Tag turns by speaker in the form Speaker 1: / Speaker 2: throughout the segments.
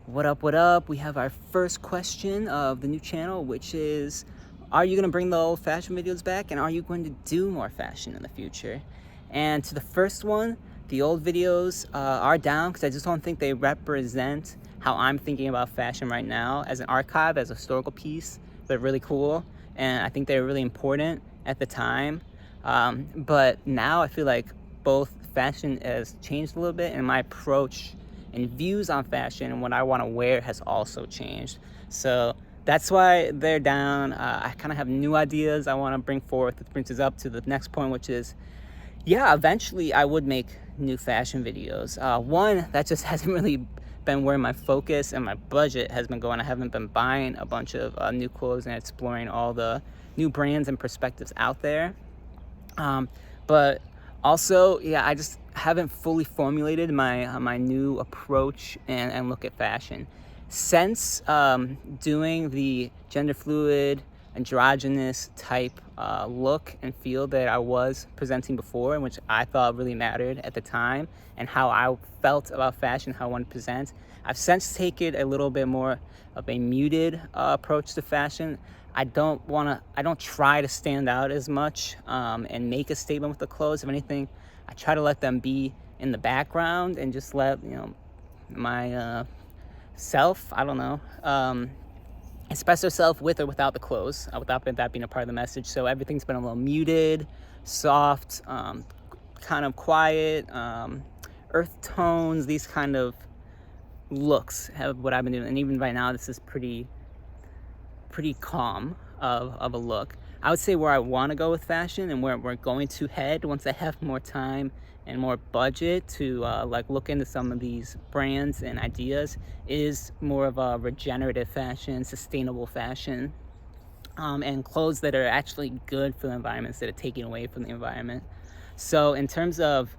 Speaker 1: What up, what up? We have our first question of the new channel, which is, are you going to bring the old fashion videos back, and are you going to do more fashion in the future? And to the first one, the old videos are down because I just don't think they represent how I'm thinking about fashion right now as an archive, as a historical piece. They're really cool, and I think they're really important at the time. But now I feel like both fashion has changed a little bit, and my approach and views on fashion and what I want to wear has also changed. So that's why they're down. I kind of have new ideas I want to bring forth, which brings us up to the next point, which is, yeah, eventually I would make new fashion videos. One, that just hasn't really been where my focus and my budget has been going. I haven't been buying a bunch of new clothes and exploring all the new brands and perspectives out there. But also, yeah, I just haven't fully formulated my new approach and look at fashion. Since doing the gender fluid, androgynous type look and feel that I was presenting before, and which I thought really mattered at the time, and how I felt about fashion, how I want to present, I've since taken a little bit more of a muted approach to fashion. I don't try to stand out as much and make a statement with the clothes. If anything, I try to let them be in the background and just let, my self, I don't know, express herself with or without the clothes, without that being a part of the message. So everything's been a little muted, soft, kind of quiet, earth tones, these kind of looks have what I've been doing. And even right now, this is pretty calm of a look. I would say where I want to go with fashion and where we're going to head once I have more time and more budget to look into some of these brands and ideas is more of a regenerative fashion, sustainable fashion, and clothes that are actually good for the environment instead of taking away from the environment. So in terms of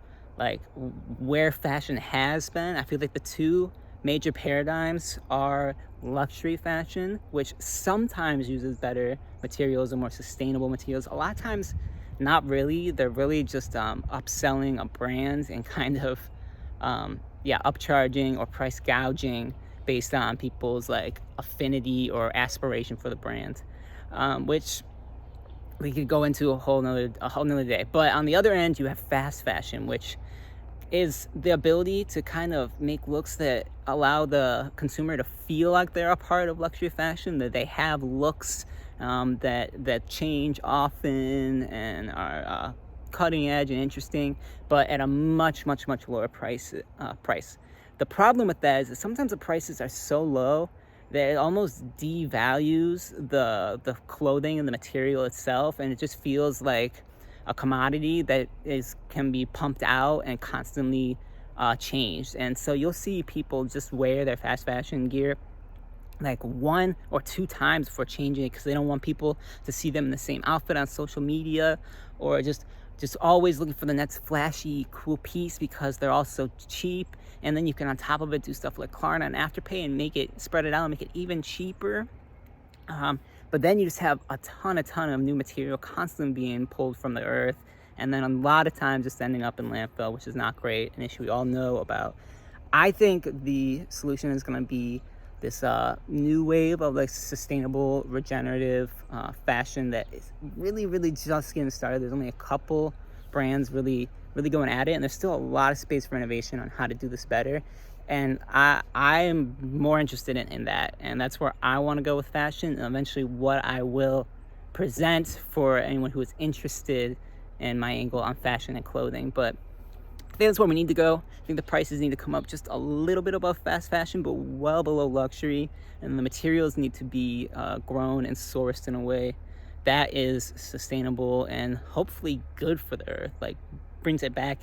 Speaker 1: where fashion has been, I feel like the two major paradigms are luxury fashion, which sometimes uses better materials and more sustainable materials. A lot of times, not really. They're really just upselling a brand and kind of, upcharging or price gouging based on people's affinity or aspiration for the brand, which we could go into a whole nother day. But on the other end, you have fast fashion, which is the ability to kind of make looks that allow the consumer to feel like they're a part of luxury fashion, that they have looks that change often and are cutting edge and interesting, but at a much lower price. The problem with that is that sometimes the prices are so low that it almost devalues the clothing and the material itself, and it just feels like a commodity that can be pumped out and constantly changed. And so you'll see people just wear their fast fashion gear like 1 or 2 times before changing it because they don't want people to see them in the same outfit on social media, or just always looking for the next flashy cool piece because they're all so cheap. And then you can on top of it do stuff like Klarna and Afterpay and spread it out and make it even cheaper. But then you just have a ton of new material constantly being pulled from the earth, and then a lot of times just ending up in landfill, which is not great, an issue we all know about. I think the solution is going to be this new wave of sustainable, regenerative fashion that is really just getting started. There's only a couple brands really going at it, and there's still a lot of space for innovation on how to do this better. And I am more interested in that, and that's where I want to go with fashion, and eventually what I will present for anyone who is interested in my angle on fashion and clothing. But I think that's where we need to go. I think the prices need to come up just a little bit above fast fashion, but well below luxury, and the materials need to be grown and sourced in a way that is sustainable and hopefully good for the earth, brings it back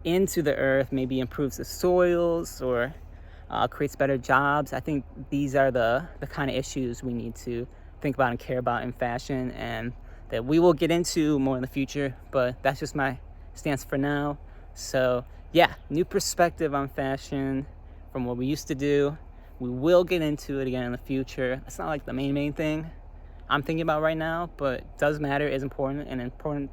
Speaker 1: into the earth, maybe improves the soils or creates better jobs. I think these are the kind of issues we need to think about and care about in fashion, and that we will get into more in the future, but that's just my stance for now. So yeah, new perspective on fashion from what we used to do. We will get into it again in the future. It's not the main thing I'm thinking about right now, but it does matter, is important, and important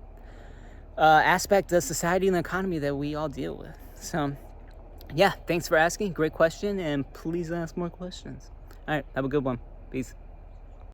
Speaker 1: aspect of society and the economy that we all deal with. So Yeah, thanks for asking. Great question, and please ask more questions. All right, have a good one. Peace.